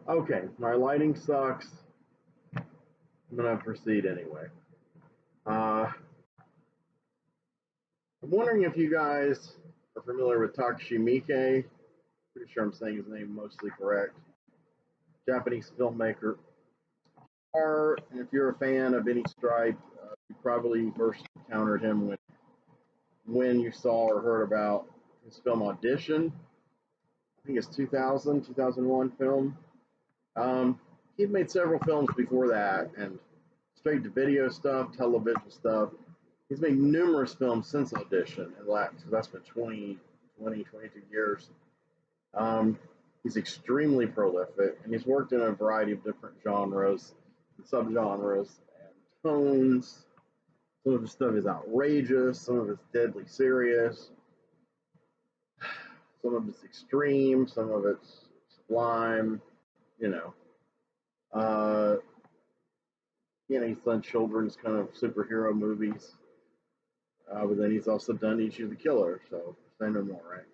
Okay, my lighting sucks. I'm gonna proceed anyway. I'm wondering if you guys are familiar with Takashi Miike. Pretty sure I'm saying his name mostly correct. Japanese filmmaker. Or if you're a fan of any stripe, you probably first encountered him when you saw or heard about his film Audition. I think it's 2000, 2001 film. He'd made several films before that, and straight to video stuff, television stuff. He's made numerous films since Audition, and that's been 22 years. He's extremely prolific, and he's worked in a variety of different genres, and subgenres, and tones. Some of his stuff is outrageous, some of it's deadly serious, some of it's extreme, some of it's sublime, you know. He's done children's kind of superhero movies, but then he's also done ICHI the Killer, so say no more, right?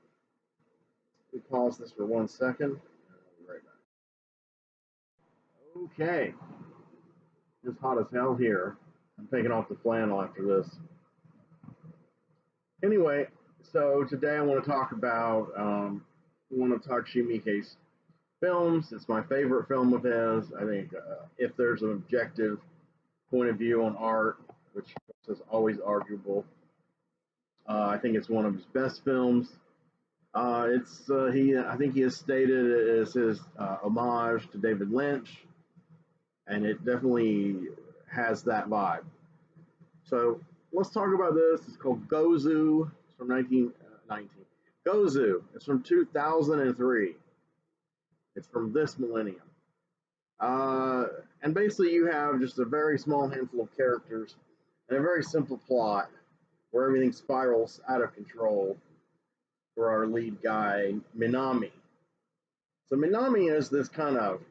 We pause this for 1 second, and I'll be right back. Okay, it's hot as hell here. I'm taking off the flannel after this. Anyway, so today I want to talk about one of Takashi Miike's films. It's my favorite film of his. I think if there's an objective point of view on art, which is always arguable, I think it's one of his best films. I think he has stated it as his homage to David Lynch, and it definitely has that vibe. So let's talk about this. It's called Gozu. It's from 1919. Gozu. It's from 2003. It's from this millennium. And basically you have just a very small handful of characters and a very simple plot where everything spirals out of control for our lead guy, Minami. So Minami is this kind of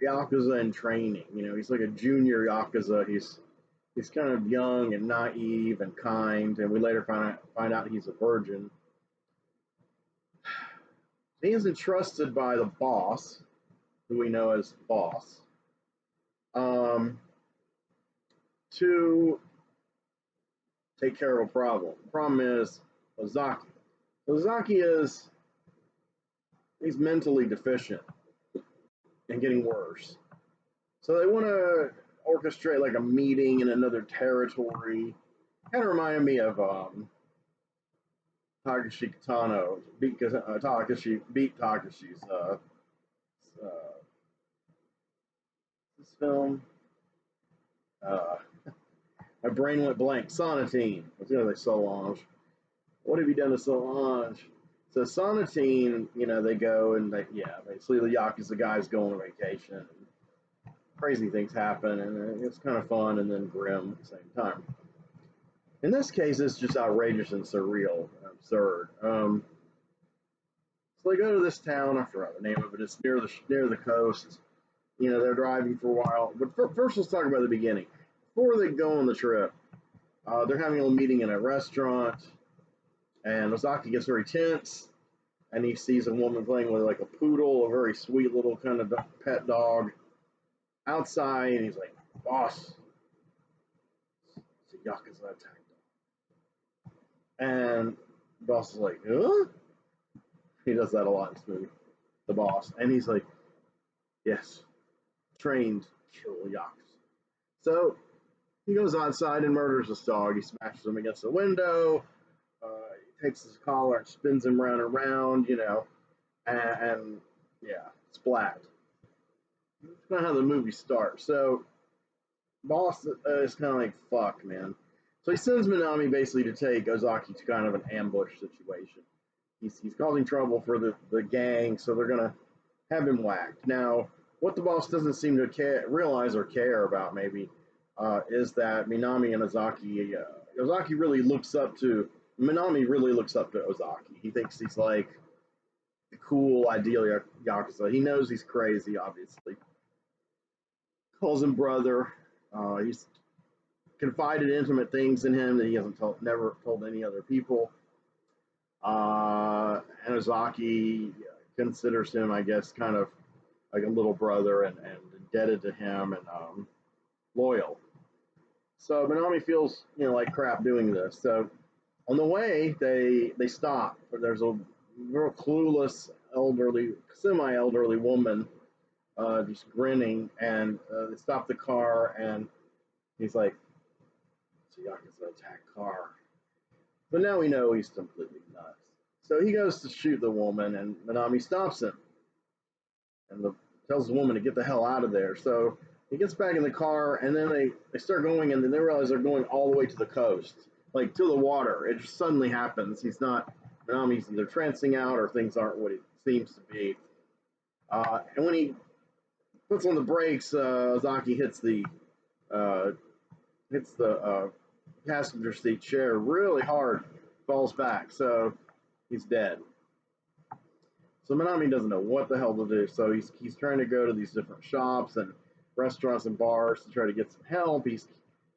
Yakuza in training. He's like a junior Yakuza. He's kind of young and naive and kind, and we later find out he's a virgin. He is entrusted by the boss, who we know as Boss, to take care of a problem. The problem is Ozaki. Ozaki he's mentally deficient and getting worse. So they want to orchestrate like a meeting in another territory. Kind of reminded me of Takashi Kitano. Takashi beat Takashi's this film. My brain went blank. Sonatine. I was going to say Solange. What have you done to Solange? So Sonatine, they go and basically the Yakuza guys go on a vacation. And crazy things happen, and it's kind of fun and then grim at the same time. In this case, it's just outrageous and surreal and absurd. So they go to this town. I forgot the name of it. It's near the coast. They're driving for a while. But first, let's talk about the beginning. Before they go on the trip, they're having a little meeting in a restaurant, and Ozaki gets very tense, and he sees a woman playing with like a poodle, a very sweet little kind of pet dog, outside, and he's like, "Boss, it's a Yakuza attack dog." And the boss is like, "Huh?" He does that a lot in this movie, the boss, and he's like, "Yes, trained to kill Yakuza." So he goes outside and murders this dog. He smashes him against the window. He takes his collar and spins him round and round, and splat. That's kind of how the movie starts. So, boss is kind of like, fuck, man. So he sends Minami basically to take Ozaki to kind of an ambush situation. He's causing trouble for the gang, so they're going to have him whacked. Now, what the boss doesn't seem to realize or care about, maybe, is that Minami and Ozaki really looks up to Ozaki. He thinks he's like the cool, ideal Yakuza. He knows he's crazy, obviously. Calls him brother. He's confided intimate things in him that he hasn't never told any other people. And Ozaki considers him, I guess, kind of like a little brother and indebted to him and loyal. So Minami feels, like crap doing this. So on the way, they stop. There's a real clueless, elderly, semi-elderly woman just grinning, and they stop the car, and he's like, "It's a Yakuza attack car." But now we know he's completely nuts. So he goes to shoot the woman, and Minami stops him and tells the woman to get the hell out of there. So he gets back in the car, and then they start going, and then they realize they're going all the way to the coast, like to the water. It just suddenly happens. Minami's either trancing out or things aren't what it seems to be. And when he puts on the brakes, Ozaki hits the passenger seat chair really hard, falls back, so he's dead. So Minami doesn't know what the hell to do. So he's trying to go to these different shops and restaurants and bars to try to get some help. He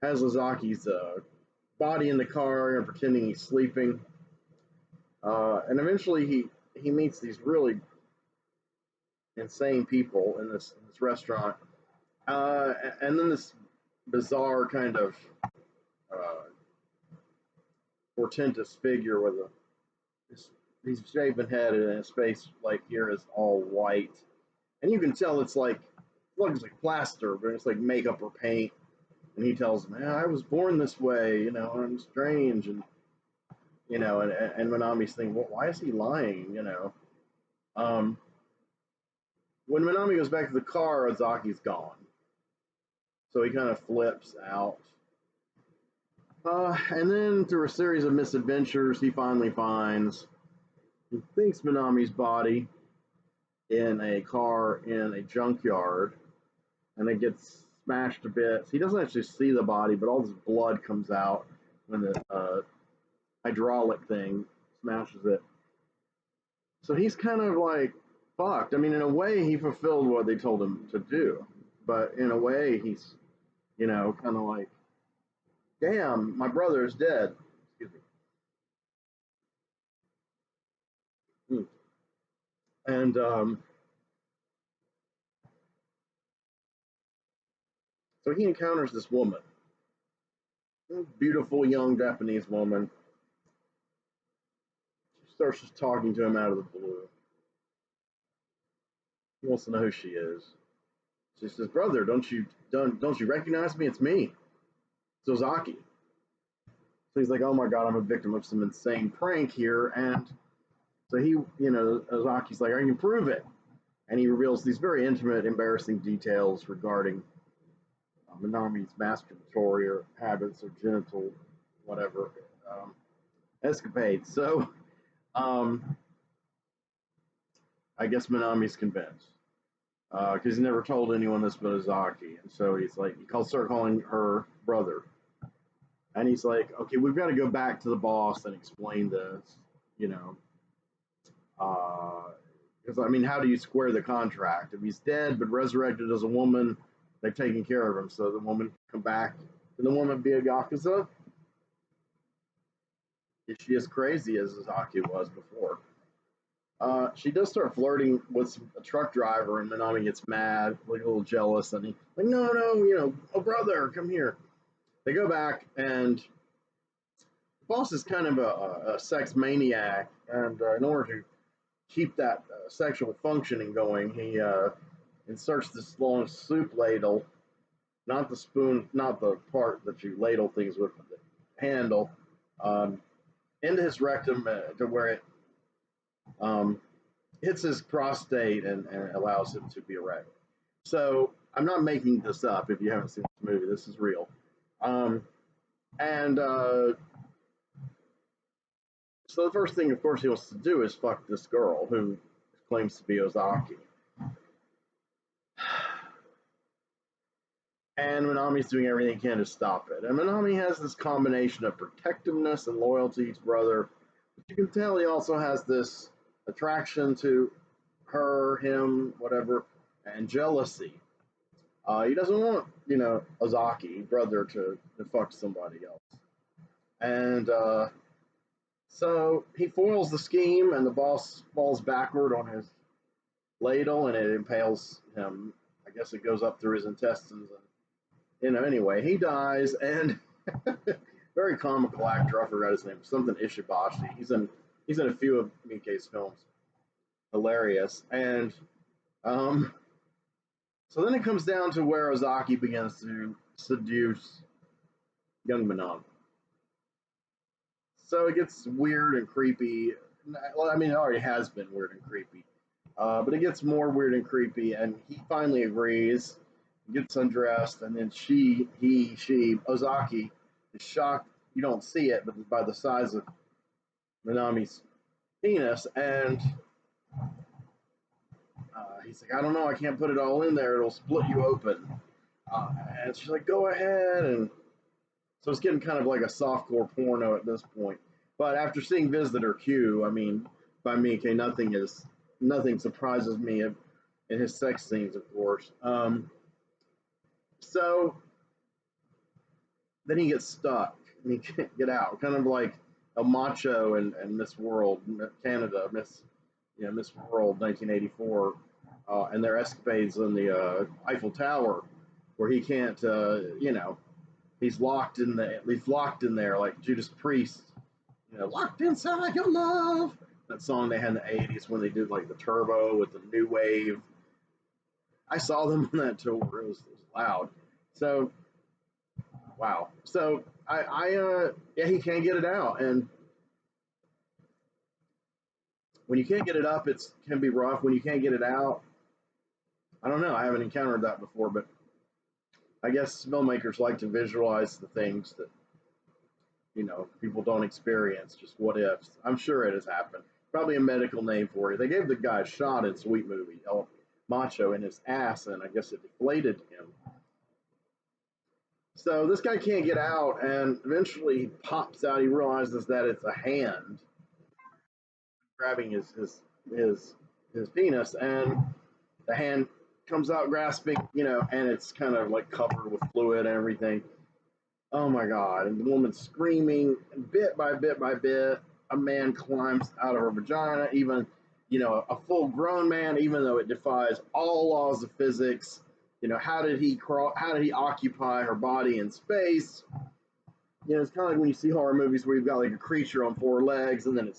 has Ozaki's body in the car and pretending he's sleeping. And eventually he meets these really insane people in this restaurant. And then this bizarre kind of portentous figure with he's shaven head and his face like here is all white, and you can tell it looks like plaster, but it's like makeup or paint. And he tells him, "I was born this way, I'm strange," and and Minami's thinking, well, why is he lying, When Minami goes back to the car, Ozaki's gone, so he kind of flips out. And then through a series of misadventures, he thinks Minami's body in a car in a junkyard, and it gets smashed to bits. He doesn't actually see the body, but all this blood comes out when the hydraulic thing smashes it. So he's kind of like fucked. I mean, in a way, he fulfilled what they told him to do, but in a way, he's kind of like, damn, my brother is dead. Excuse me. And so he encounters this woman, beautiful young Japanese woman. She starts just talking to him out of the blue. He wants to know who she is. She says, "Brother, don't you recognize me? It's me. It's Ozaki." So he's like, "Oh my God, I'm a victim of some insane prank here." And so Ozaki's like, "I can prove it." And he reveals these very intimate, embarrassing details regarding Minami's masturbatory or habits or genital, whatever, escapades. So I guess Minami's convinced because he never told anyone this but Ozaki. And so he's like, start calling her brother. And he's like, "Okay, we've got to go back to the boss and explain this, because I mean, how do you square the contract? If he's dead but resurrected as a woman, they've taken care of him, so the woman can come back. Can the woman be a Yakuza? Is she as crazy as Ozaki was before?" She does start flirting with a truck driver, and Minami gets mad, like a little jealous, and he's like, "No, oh brother, come here." They go back, and the boss is kind of a sex maniac, and in order to keep that sexual functioning going, he inserts this long soup ladle, not the spoon, not the part that you ladle things with, but the handle, into his rectum to where it hits his prostate and allows him to be erect. So I'm not making this up. If you haven't seen this movie, this is real. And so the first thing, of course, he wants to do is fuck this girl who claims to be Ozaki. And Minami's doing everything he can to stop it. And Minami has this combination of protectiveness and loyalty to his brother. But you can tell he also has this attraction to her, him, whatever, and jealousy. He doesn't want, Ozaki, brother, to fuck somebody else. And so he foils the scheme, and the boss falls backward on his ladle, and it impales him. I guess it goes up through his intestines, and anyway, he dies, and very comical actor. I forgot his name. Something Ishibashi. He's in a few of Miike's films. Hilarious. And so then it comes down to where Ozaki begins to seduce young Minami. So it gets weird and creepy. Well, I mean, it already has been weird and creepy. But it gets more weird and creepy, and he finally agrees, gets undressed, and then she, Ozaki, is shocked. You don't see it, but by the size of Minami's penis, and he's like, I don't know, I can't put it all in there, it'll split you open. And she's like, go ahead, and so it's getting kind of like a softcore porno at this point. But after seeing Visitor Q, I mean, by Miike, nothing surprises me in his sex scenes, of course. So then he gets stuck and he can't get out, kind of like a macho and Miss World, Canada, Miss World 1984, and their escapades in the Eiffel Tower, where he can't, he's locked in there like Judas Priest, locked inside your love. That song they had in the 80s when they did like the Turbo with the new wave. I saw them on that tour. It was loud. So, wow. So he can't get it out, and when you can't get it up, it can be rough. When you can't get it out, I don't know. I haven't encountered that before, but I guess filmmakers like to visualize the things that people don't experience. Just what ifs. I'm sure it has happened. Probably a medical name for it. They gave the guy a shot in Sweet Movie, El Macho, in his ass, and I guess it deflated him. So this guy can't get out, and eventually he pops out. He realizes that it's a hand grabbing his penis, and the hand comes out grasping, and it's kind of like covered with fluid and everything. Oh my God! And the woman's screaming, and bit by bit by bit, a man climbs out of her vagina. Even, a full-grown man, even though it defies all laws of physics. How did he crawl? How did he occupy her body in space? It's kind of like when you see horror movies where you've got like a creature on four legs, and then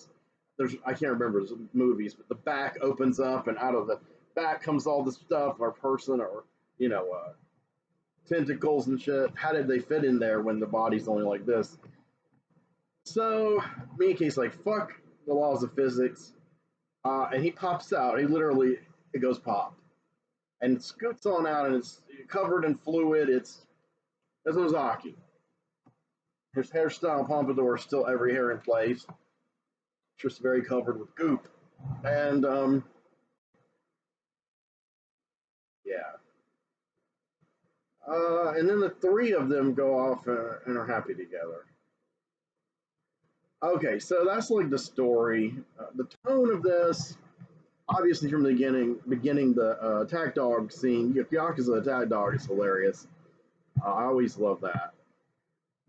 I can't remember the movies, but the back opens up, and out of the back comes all this stuff, or person, or tentacles and shit. How did they fit in there when the body's only like this? So Miike's like, fuck the laws of physics, and he pops out. It goes pop, and it scoots on out, and it's covered in fluid. It's Ozaki. His hairstyle pompadour is still every hair in place, just very covered with goop, and yeah. And then the three of them go off and are happy together. Okay, so that's like the story. The tone of this, obviously from the beginning the attack dog scene, Yakuza attack dog is hilarious. I always love that.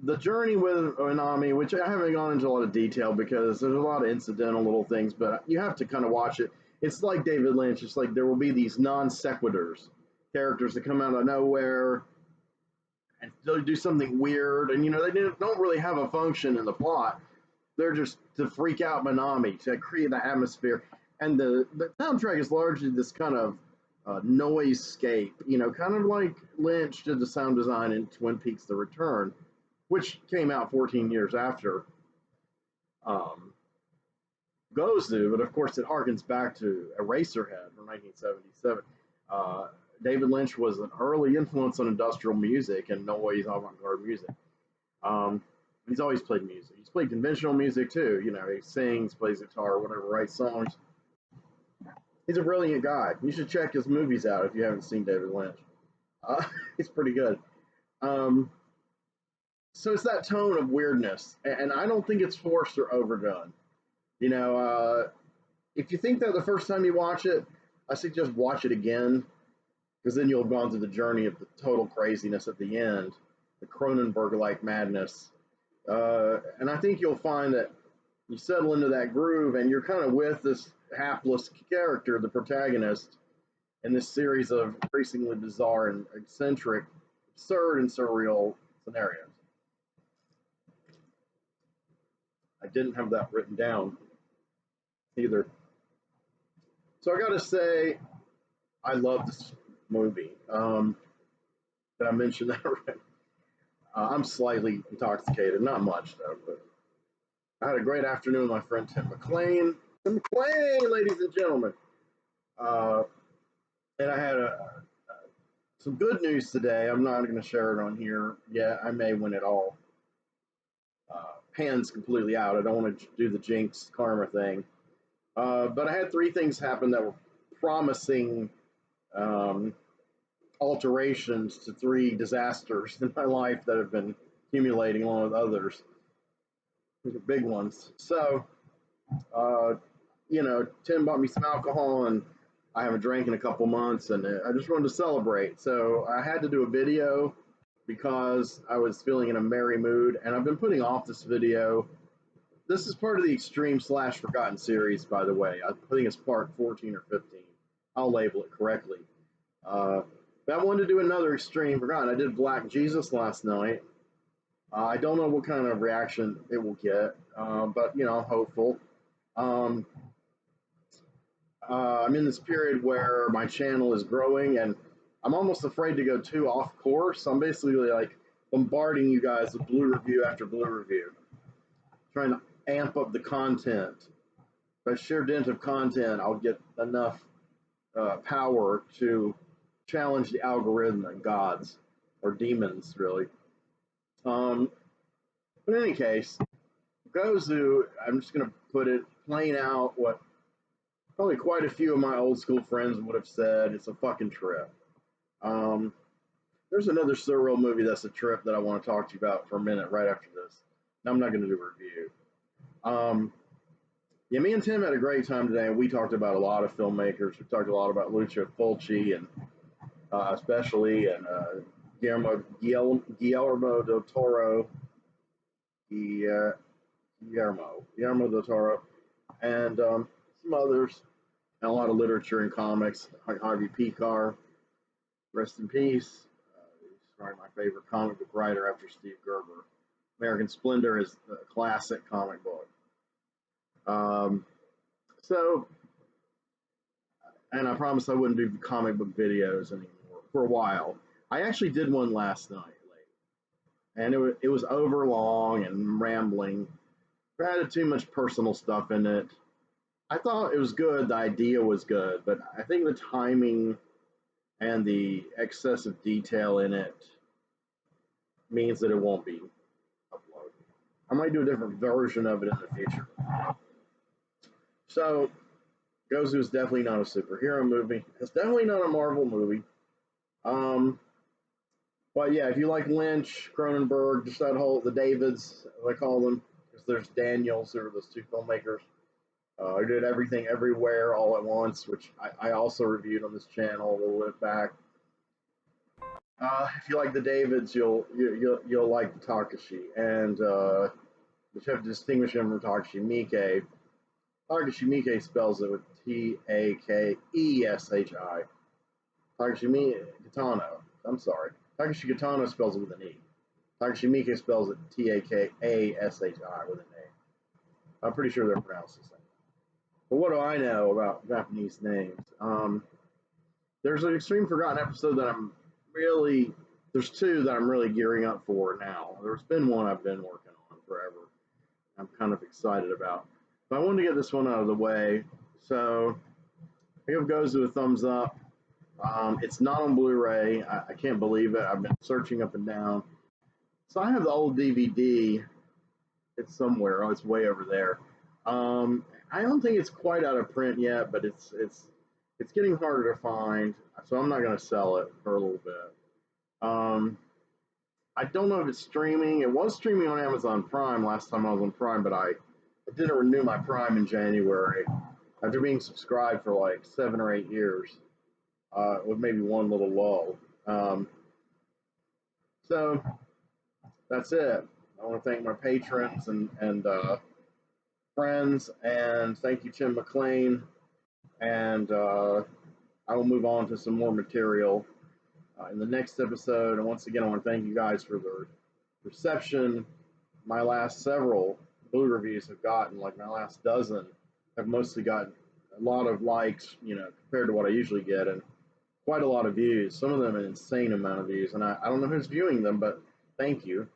The journey with Minami, which I haven't gone into a lot of detail because there's a lot of incidental little things, but you have to kind of watch it. It's like David Lynch. It's like there will be these non sequiturs, characters that come out of nowhere and they'll do something weird, and they don't really have a function in the plot. They're just to freak out Minami, to create the atmosphere. And the soundtrack is largely this kind of noise-scape, kind of like Lynch did the sound design in Twin Peaks: The Return, which came out 14 years after Gozu, but of course it harkens back to Eraserhead from 1977. David Lynch was an early influence on industrial music and noise avant-garde music. He's always played music. He's played conventional music too. He sings, plays guitar, whatever, writes songs. He's a brilliant guy. You should check his movies out if you haven't seen David Lynch. He's pretty good. So it's that tone of weirdness, and I don't think it's forced or overdone. If you think that the first time you watch it, I suggest watch it again, because then you'll have gone through the journey of the total craziness at the end, the Cronenberg-like madness. And I think you'll find that you settle into that groove, and you're kind of with this hapless character, the protagonist, in this series of increasingly bizarre and eccentric, absurd and surreal scenarios. I didn't have that written down either. So I gotta say, I love this movie. Did I mention that right? I'm slightly intoxicated, not much though, but I had a great afternoon with my friend Tim McLain. Tim McLain, ladies and gentlemen. And I had some good news today. I'm not going to share it on here yet. I may win it all. Hands completely out. I don't want to do the jinx karma thing. But I had 3 things happen that were promising alterations to 3 disasters in my life that have been accumulating along with others. These are big ones. So, Tim bought me some alcohol, and I haven't drank in a couple months, and I just wanted to celebrate. So I had to do a video because I was feeling in a merry mood, and I've been putting off this video. This is part of the Extreme / Forgotten series, by the way. I think it's part 14 or 15. I'll label it correctly. But I wanted to do another Extreme Forgotten. I did Black Jesus last night. I don't know what kind of reaction it will get, but, I'm hopeful. I'm in this period where my channel is growing, and I'm almost afraid to go too off course. I'm basically like bombarding you guys with blue review after blue review, trying to amp up the content. By sheer dint of content, I'll get enough power to challenge the algorithm and gods, or demons, really. But in any case, Gozu, I'm just going to put it plain out what probably quite a few of my old school friends would have said. It's a fucking trip. There's another surreal movie that's a trip that I want to talk to you about for a minute right after this. I'm not going to do a review. Me and Tim had a great time today, and we talked about a lot of filmmakers. We talked a lot about Lucio Fulci, and especially, and Guillermo del Toro, Guillermo del Toro, and some others, and a lot of literature and comics, like Harvey Pekar, rest in peace. He's probably my favorite comic book writer after Steve Gerber. American Splendor is a classic comic book. And I promised I wouldn't do comic book videos anymore for a while. I actually did one last night, and it was over long and rambling. It had too much personal stuff in it. I thought it was good. The idea was good, but I think the timing and the excessive detail in it means that it won't be uploaded. I might do a different version of it in the future. So, Gozu is definitely not a superhero movie. It's definitely not a Marvel movie. But yeah, if you like Lynch, Cronenberg, just that whole, the Davids, as I call them, because there's Daniels, who are those 2 filmmakers. I did Everything Everywhere All at Once, which I also reviewed on this channel a little bit back. If you like the Davids, you'll like the Takashi, and which have to distinguish him from Takashi Miike. Takashi Miike spells it with Takeshi. Takashi Kitano. I'm sorry. Takashi Kitano spells it with an E. Takashi Miike spells it Takashi with an A. I'm pretty sure they're pronounced the same. But what do I know about Japanese names? There's an Extreme Forgotten episode that there's 2 that I'm really gearing up for now. There's been one I've been working on forever. I'm kind of excited about. But I wanted to get this one out of the way. So I give Gozu a thumbs up. It's not on Blu-ray. I can't believe it. I've been searching up and down. So I have the old DVD. It's somewhere. Oh, it's way over there. I don't think it's quite out of print yet, but it's getting harder to find. So I'm not going to sell it for a little bit. I don't know if it's streaming. It was streaming on Amazon Prime last time I was on Prime, but I didn't renew my Prime in January after being subscribed for like 7 or 8 years, with maybe one little lull. So that's it. I want to thank my patrons and friends, and thank you, Tim McLain, and I will move on to some more material in the next episode. And once again, I want to thank you guys for the reception. My last several BLU reviews have gotten, like my last dozen, have mostly gotten a lot of likes, you know, compared to what I usually get, and quite a lot of views. Some of them an insane amount of views, and I don't know who's viewing them, but thank you.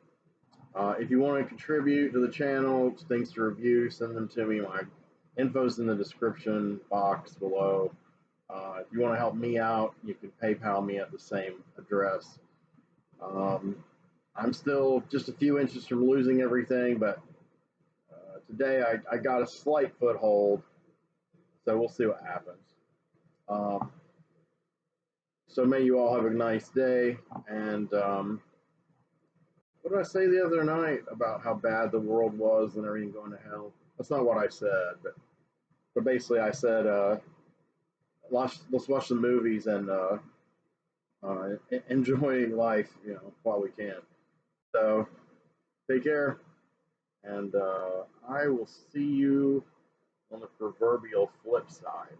If you want to contribute to the channel, things to review, send them to me. My info's in the description box below. If you want to help me out, you can PayPal me at the same address. I'm still just a few inches from losing everything, but today I got a slight foothold, so we'll see what happens. So may you all have a nice day, and what did I say the other night about how bad the world was and everything going to hell? That's not what I said, but basically I said, let's watch some movies and enjoy life, you know, while we can. So take care, and I will see you on the proverbial flip side.